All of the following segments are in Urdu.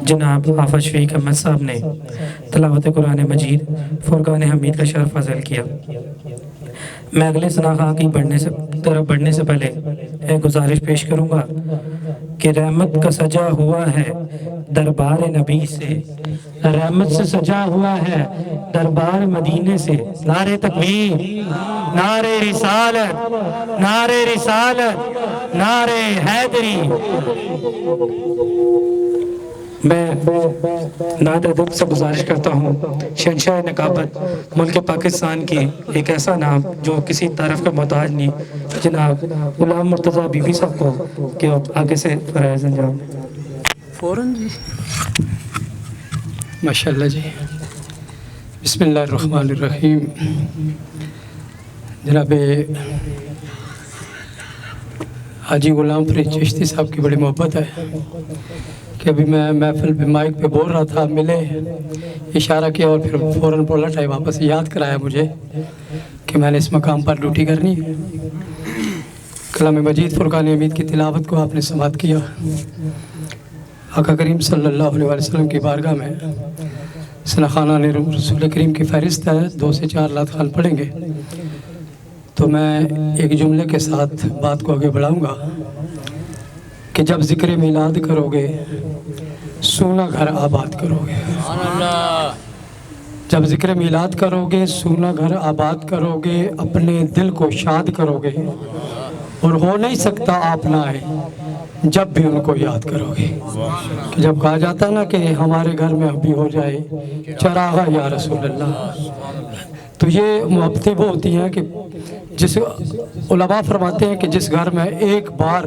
جناب حافظ شفیق احمد صاحب نے تلاوت قرآن مجید فرقان حمید کا شرف حاصل کیا۔ میں اگلے ثنا خواں کی طرف بڑھنے سے پہلے ایک گزارش پیش کروں گا کہ رحمت کا سجا ہوا ہے دربار نبی سے، رحمت سے سجا ہوا ہے دربار مدینے سے۔ نعرہ تکبیر، نعرہ رسالت، نعرہ رسالت، نعرہ حیدری۔ میں نعت ادب سے گزارش کرتا ہوں شہنشاہ نقابت ملک پاکستان کی ایک ایسا نام جو کسی تعارف کا محتاج نہیں، جناب غلام مرتضیٰ بی بی صاحب کو کہ آگے سے فرائض انجام فوراً جی ماشاءاللہ جی۔ بسم اللہ الرحمن الرحیم۔ جناب حاجی غلام فرید چشتی صاحب کی بڑی محبت ہے کہ ابھی میں محفل پہ مائک پہ بول رہا تھا، ملے، اشارہ کیا اور پھر فوراً پلٹ آئے، واپس یاد کرایا مجھے کہ میں نے اس مقام پر ڈیوٹی کرنی ہے۔ کلام مجید فرقان حمید کی تلاوت کو آپ نے سماعت کیا۔ آقا کریم صلی اللہ علیہ وسلم کی بارگاہ میں ثنا خانہ نے رسول کریم کی فہرست ہے، 2 سے 4 لات خان پڑھیں گے، تو میں ایک جملے کے ساتھ بات کو آگے بڑھاؤں گا کہ جب ذکر میلاد کرو گے سونا گھر آباد کرو گے۔ جب ذکر میلاد کرو گے سونا گھر آباد کرو گے، اپنے دل کو شاد کرو گے، اور ہو نہیں سکتا آپ نہ آئے جب بھی ان کو یاد کرو گے۔ کہ جب کہا جاتا ہے نا کہ ہمارے گھر میں ابھی ہو جائے چراغا یا رسول اللہ، تو یہ محبتیں وہ ہوتی ہیں کہ جس علماء فرماتے ہیں کہ جس گھر میں ایک بار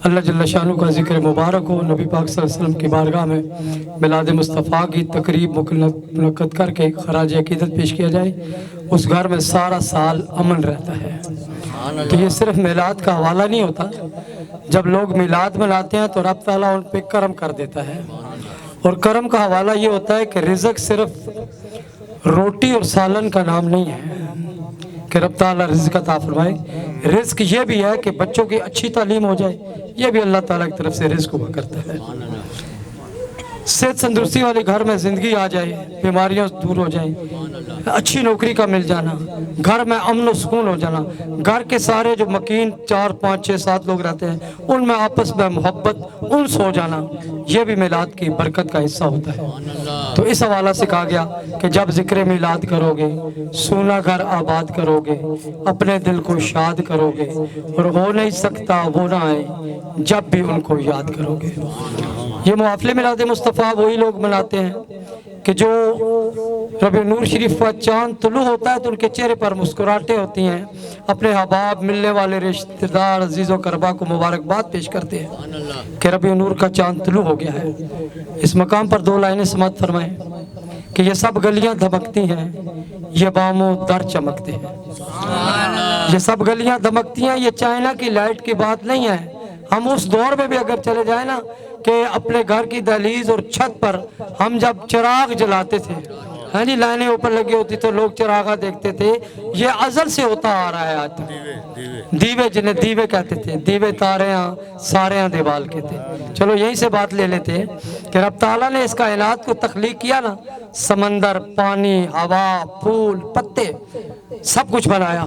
اللہ جل شانہ کا ذکر مبارک ہو، نبی پاک صلی اللہ علیہ وسلم کی بارگاہ میں میلاد مصطفیٰ کی تقریب منعقد کر کے خراج عقیدت پیش کیا جائے، اس گھر میں سارا سال امن رہتا ہے۔ تو یہ صرف میلاد کا حوالہ نہیں ہوتا، جب لوگ میلاد مناتے ہیں تو رب تعالیٰ ان پہ کرم کر دیتا ہے، اور کرم کا حوالہ یہ ہوتا ہے کہ رزق صرف روٹی اور سالن کا نام نہیں ہے کہ رب تعالیٰ رزق عطا فرمائے، رزق یہ بھی ہے کہ بچوں کی اچھی تعلیم ہو جائے، یہ بھی اللہ تعالیٰ کی طرف سے رزق ہوا کرتا ہے۔ صحت تندرستی والے گھر میں زندگی آ جائے، بیماریاں دور ہو جائیں، اچھی نوکری کا مل جانا، گھر میں امن و سکون ہو جانا، گھر کے سارے جو مکین 4 5 6 7 لوگ رہتے ہیں ان میں آپس میں محبت انس ہو جانا، یہ بھی میلاد کی برکت کا حصہ ہوتا ہے۔ تو اس حوالہ سے کہا گیا کہ جب ذکر میلاد کرو گے سونا گھر آباد کرو گے، اپنے دل کو شاد کرو گے، اور ہو نہیں سکتا وہ نہ آئے جب بھی ان کو یاد کرو گے۔ یہ محافل میلاد مصطفیٰ وہی لوگ مناتے ہیں کہ جو ربیع نور شریف کا چاند طلوع ہوتا ہے تو ان کے چہرے پر مسکراہٹیں ہوتی ہیں، اپنے احباب ملنے والے رشتہ دار عزیز و قربا کو مبارکباد پیش کرتے ہیں کہ ربیع نور کا چاند طلوع ہو گیا ہے۔ اس مقام پر 2 لائنیں سماعت فرمائیں کہ یہ سب گلیاں دھمکتی ہیں، یہ باموں در چمکتے ہیں۔ یہ سب گلیاں دھمکتی ہیں، یہ چائنا کی لائٹ کی بات نہیں ہے۔ ہم اس دور میں بھی اگر چلے جائیں نا کہ اپنے گھر کی دہلیز اور چھت پر ہم جب چراغ جلاتے تھے، ہاں جی، لائنیں اوپر لگی ہوتی تو لوگ چراغا دیکھتے تھے، یہ ازل سے ہوتا آ رہا ہے آج تک۔ دیوے جنہیں دیوے کہتے تھے، دیوے تاریاں ساریاں دیوال کہتے۔ چلو یہیں سے بات لے لیتے ہیں کہ رب تعالیٰ نے اس کائنات کو تخلیق کیا نا، سمندر، پانی، ہوا، پھول، پتے، سب کچھ بنایا۔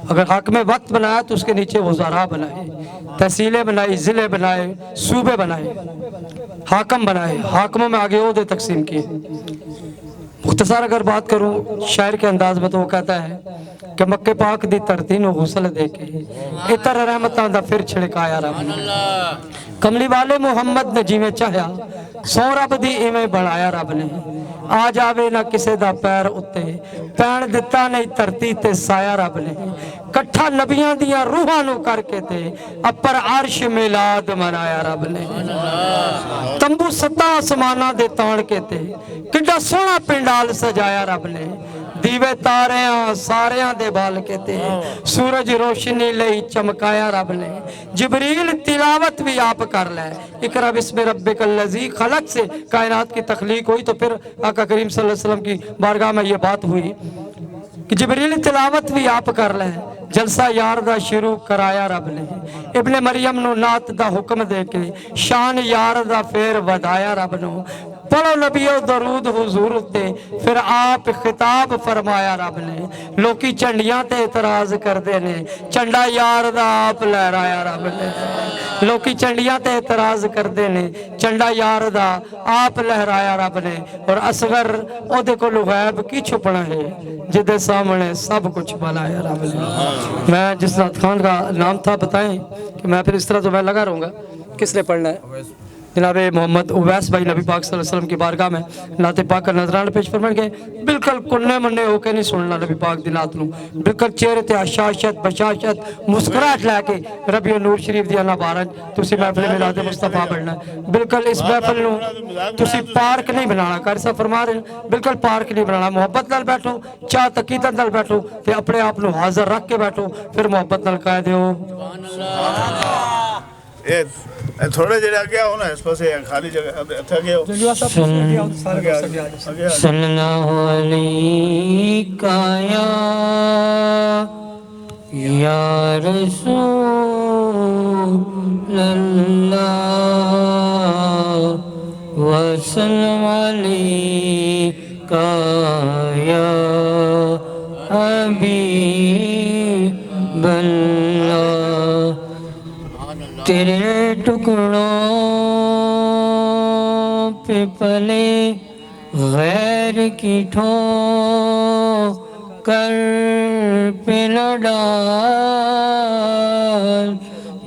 اگر حاکم وقت بنایا تو اس کے نیچے وزراء بنائے، تحصیلیں بنائی، ضلع بنائے، صوبے بنائے، حاکم بنائے، حاکموں میں آگے عہدے تقسیم کیے۔ مختصر اگر بات کروں شاعر کے انداز میں تو وہ کہتا ہے کہ مکہ پاک دی ترتین و غسل دے کے اتر رحمتاں دا پھر چھڑکایا رب نے، کملی والے محمد نے جیویں چاہیا سو رب دی ایویں بڑھایا رب نے، آ جاوے نہ کسے دا پیر اتے پین دتا نہیں دھرتی تے سایہ رب نے، کٹھا نبیاں دیاں روحاں نو کر کے تے اپر عرش میلاد منایا رب نے، تمبو 7 آسماناں دے تان کے تے کڈا سونا پنڈال سجایا رب نے، دیوے تاریاں ساریاں دے بال کے تے سورج روشنی لئی چمکایا رب نے، جبریل تلاوت بھی آپ کر لے، اقرا بسم ربک الذی خلق سے کائنات کی تخلیق ہوئی، تو پھر آقا کریم صلی اللہ علیہ وسلم کی بارگاہ میں یہ بات ہوئی کہ جبریل تلاوت بھی آپ کر لیں، جلسہ یار دا شروع کرایا رب نے ابن مریم نو نات دا حکم دے کے شان یار دا پھر ودایا رب نو پڑھو نبیو درود حضور تے پھر آپ خطاب فرمایا رب نے لوکی چنڈیاں تے اعتراض کر دے نے چنڈا یار دا آپ لہرایا رب نے لوکی چنڈیاں تے اعتراض کر دے نے چنڈا یار دا آپ لہرایا رب نے اور اصغر او دے کو غیب کی چھپنا ہے جدے سامنے سب کچھ بلایا رب نے میں جس نات خان کا نام تھا بتائیں کہ میں پھر اس طرح تو میں لگا رہوں گا کس نے پڑھنا ہے جناب محمد اویس بھائی نبی پاک صلی اللہ علیہ وسلم کی بارگاہ میں نعت پاک کا نظرانہ پیش فرمائیں گے بالکل کنے منے ہو کے نہیں سننا نبی پاک دی نعت نو بالکل چہرے تے حشاشت بشاشت مسکراہٹ لے کے ربیع نور شریف دی اللہ بارن تسی محفل میلاد مصطفیٰ پڑھنا ہے بالکل اس محفل نو تسی پارک نہیں بنانا قاری صاحب فرما رہے ہیں بالکل پارک نہیں بنانا محبت نال بیٹھو چاہ تقیدت نال بیٹھو تے اپنے آپ نو حاضر رکھ کے بیٹھو پھر محبت نال کہہ دیو تھوڑے جڑے آگیا ہونا اس پاس خالی جگہ اتھا گیا ہو صلی اللہ علیکہ یا رسول اللہ وسلم علیکہ یا حبیب اللہ تیرے ٹکڑوں پہ پلے غیر کی ٹھوکر پہ نہ ڈال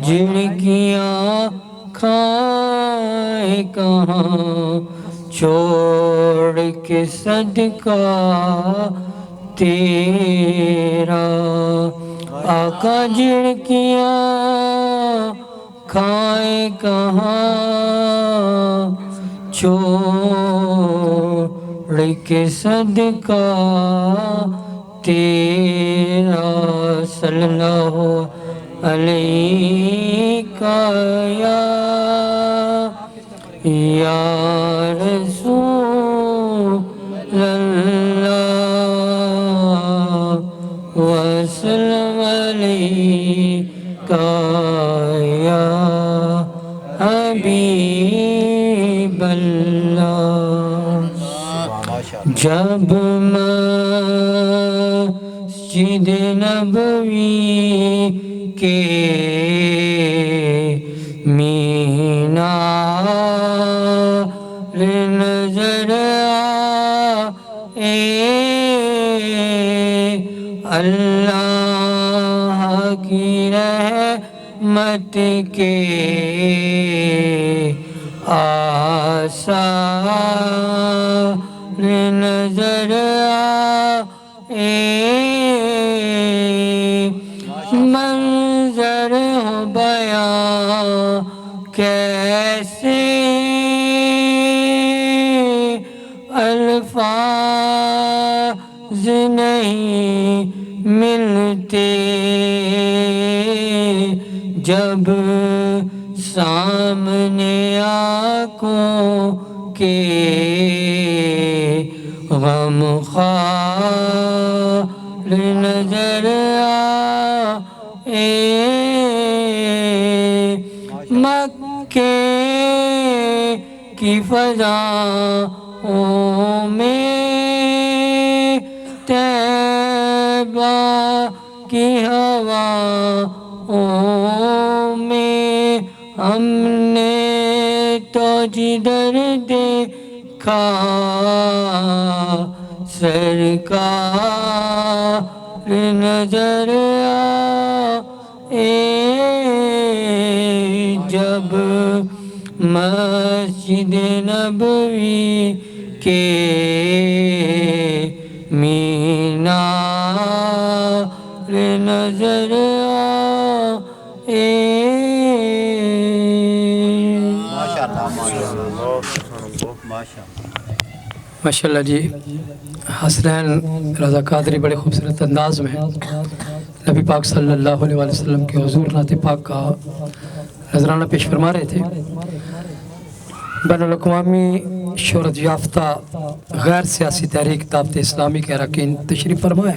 جن کی آنکھیں کہاں چھوڑ کے صدقہ تیرا آقا جن کی کھائے کہاں چھوڑ کے صدقہ تیرا صلی اللہ علیکہ یا رسول اللہ وسلم علیکہ یا حبیب اللہ جب مسجد نبوی کے مینار نظر آئے اللہ کی رحمت کے آثار نظر آئے منظر ہو بیان کیسے الفاظ نہیں ملتے جب سامنے آنکھوں کے غم خوار نظر آئے مکے کی فضاؤں میں طیبہ کی ہواؤں میں ہم نے تو جدھر دیکھا سرکار نظر آئے جب مسجد نبوی کے مینار نظر آئے ماشاءاللہ جی حسنین رضا قادری بڑے خوبصورت انداز میں نبی پاک صلی اللہ علیہ وسلم کے حضور نعت پاک کا نذرانہ پیش فرما رہے تھے بین الاقوامی شہرت یافتہ غیر سیاسی تحریک دعوت اسلامی کے اراکین تشریف فرمائے